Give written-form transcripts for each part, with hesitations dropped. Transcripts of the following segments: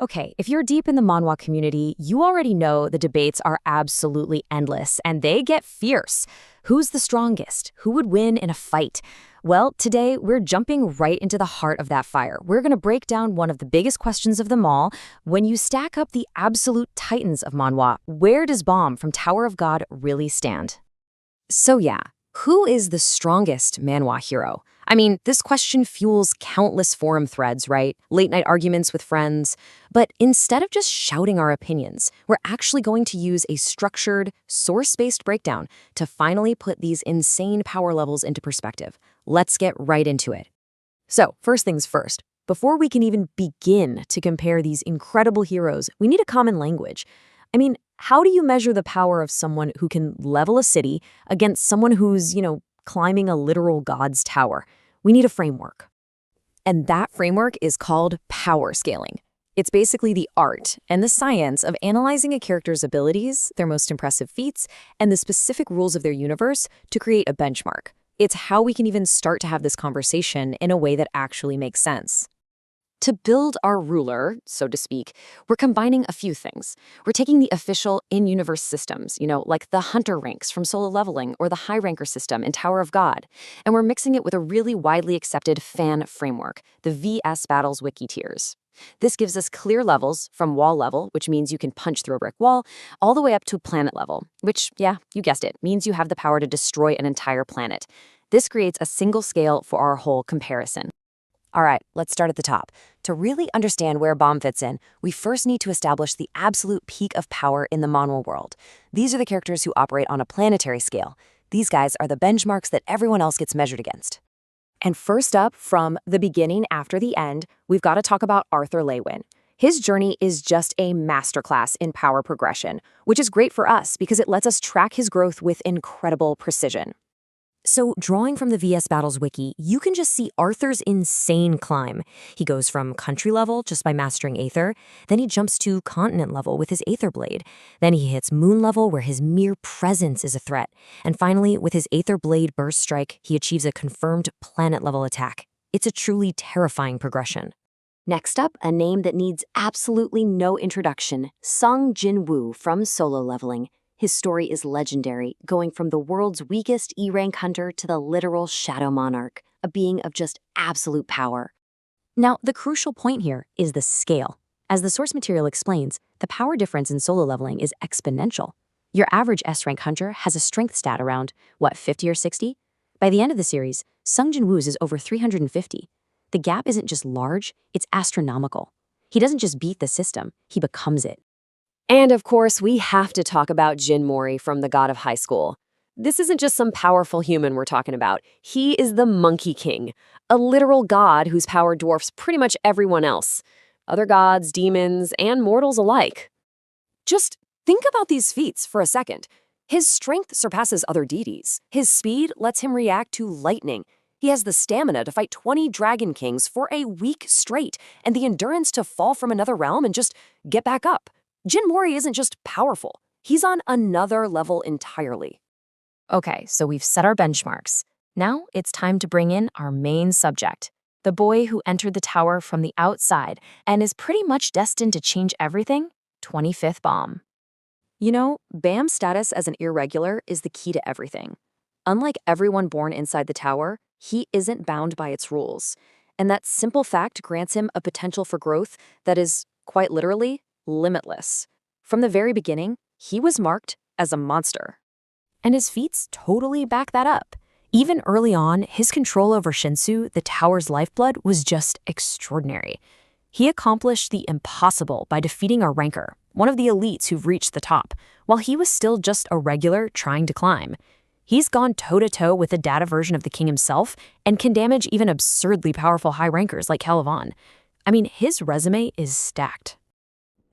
Okay, if you're deep in the Manhwa community, you already know the debates are absolutely endless, and they get fierce. Who's the strongest? Who would win in a fight? Well, today we're jumping right into the heart of that fire. We're going to break down one of the biggest questions of them all. When you stack up the absolute titans of Manhwa, where does Baam from Tower of God really stand? So yeah, who is the strongest Manhwa hero? I mean, this question fuels countless forum threads, right? Late-night arguments with friends. But instead of just shouting our opinions, we're actually going to use a structured, source-based breakdown to finally put these insane power levels into perspective. Let's get right into it. So, first things first. Before we can even begin to compare these incredible heroes, we need a common language. I mean, how do you measure the power of someone who can level a city against someone who's, climbing a literal god's tower? We need a framework. And that framework is called power scaling. It's basically the art and the science of analyzing a character's abilities, their most impressive feats, and the specific rules of their universe to create a benchmark. It's how we can even start to have this conversation in a way that actually makes sense. To build our ruler, so to speak, we're combining a few things. We're taking the official in-universe systems, like the hunter ranks from solo leveling or the high ranker system in Tower of God, and we're mixing it with a really widely accepted fan framework, the VS Battles Wiki tiers. This gives us clear levels from wall level, which means you can punch through a brick wall, all the way up to planet level, which, yeah, you guessed it, means you have the power to destroy an entire planet. This creates a single scale for our whole comparison. All right, let's start at the top. To really understand where Baam fits in, we first need to establish the absolute peak of power in the Manhwa world. These are the characters who operate on a planetary scale. These guys are the benchmarks that everyone else gets measured against. And first up, from the beginning after the end, we've got to talk about Arthur Leywin. His journey is just a masterclass in power progression, which is great for us because it lets us track his growth with incredible precision. So, drawing from the VS Battles wiki, you can just see Arthur's insane climb. He goes from country level just by mastering Aether, then he jumps to continent level with his Aether Blade, then he hits moon level where his mere presence is a threat, and finally, with his Aether Blade Burst Strike, he achieves a confirmed planet level attack. It's a truly terrifying progression. Next up, a name that needs absolutely no introduction, Sung Jin-Woo from Solo Leveling. His story is legendary, going from the world's weakest E-rank hunter to the literal Shadow Monarch, a being of just absolute power. Now, the crucial point here is the scale. As the source material explains, the power difference in solo leveling is exponential. Your average S-rank hunter has a strength stat around, 50 or 60? By the end of the series, Sung Jin-Woo's is over 350. The gap isn't just large, it's astronomical. He doesn't just beat the system, he becomes it. And of course, we have to talk about Jin Mori from the God of High School. This isn't just some powerful human we're talking about. He is the Monkey King, a literal god whose power dwarfs pretty much everyone else. Other gods, demons, and mortals alike. Just think about these feats for a second. His strength surpasses other deities. His speed lets him react to lightning. He has the stamina to fight 20 Dragon Kings for a week straight, and the endurance to fall from another realm and just get back up. Jin Mori isn't just powerful, he's on another level entirely. Okay, so we've set our benchmarks. Now it's time to bring in our main subject, the boy who entered the tower from the outside and is pretty much destined to change everything, 25th Baam. Baam's status as an irregular is the key to everything. Unlike everyone born inside the tower, he isn't bound by its rules. And that simple fact grants him a potential for growth that is, quite literally, limitless. From the very beginning, he was marked as a monster. And his feats totally back that up. Even early on, his control over Shinsu, the tower's lifeblood, was just extraordinary. He accomplished the impossible by defeating a ranker, one of the elites who've reached the top, while he was still just a regular trying to climb. He's gone toe-to-toe with the data version of the king himself and can damage even absurdly powerful high rankers like Calavan. I mean, his resume is stacked.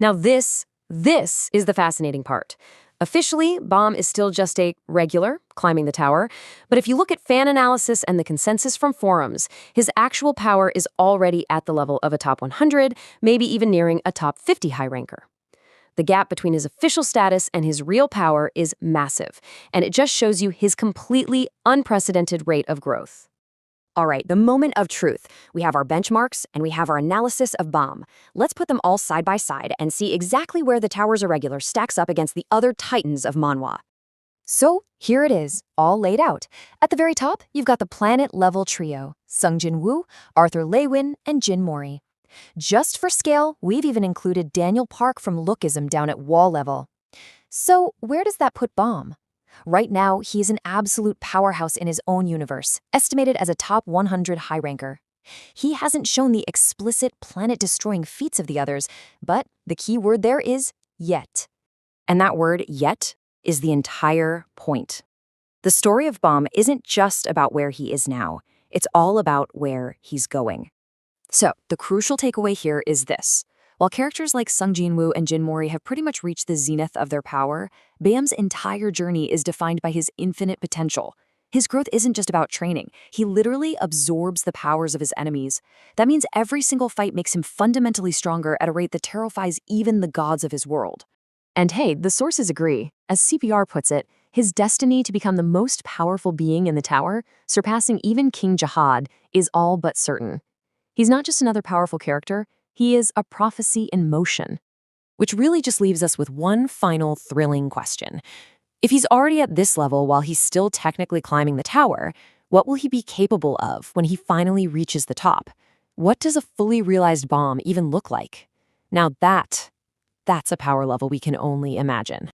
Now this is the fascinating part. Officially, Baam is still just a regular climbing the tower, but if you look at fan analysis and the consensus from forums, his actual power is already at the level of a top 100, maybe even nearing a top 50 high ranker. The gap between his official status and his real power is massive, and it just shows you his completely unprecedented rate of growth. All right, the moment of truth. We have our benchmarks and we have our analysis of Baam. Let's put them all side by side and see exactly where the tower's irregular stacks up against the other titans of Manhwa. So here it is, all laid out. At the very top, you've got the planet-level trio, Sung Jin-Woo, Arthur Leywin, and Jin Mori. Just for scale, we've even included Daniel Park from Lookism down at wall level. So where does that put Baam? Right now, he is an absolute powerhouse in his own universe, estimated as a top 100 high ranker. He hasn't shown the explicit planet-destroying feats of the others, but the key word there is yet. And that word, yet, is the entire point. The story of Baam isn't just about where he is now. It's all about where he's going. So, the crucial takeaway here is this. While characters like Sung Jin-Woo and Jin Mori have pretty much reached the zenith of their power, Bam's entire journey is defined by his infinite potential. His growth isn't just about training. He literally absorbs the powers of his enemies. That means every single fight makes him fundamentally stronger at a rate that terrifies even the gods of his world. And hey, the sources agree. As CPR puts it, his destiny to become the most powerful being in the tower, surpassing even King Jihad, is all but certain. He's not just another powerful character, he is a prophecy in motion. Which really just leaves us with one final thrilling question. If he's already at this level while he's still technically climbing the tower, what will he be capable of when he finally reaches the top? What does a fully realized Baam even look like? Now that's a power level we can only imagine.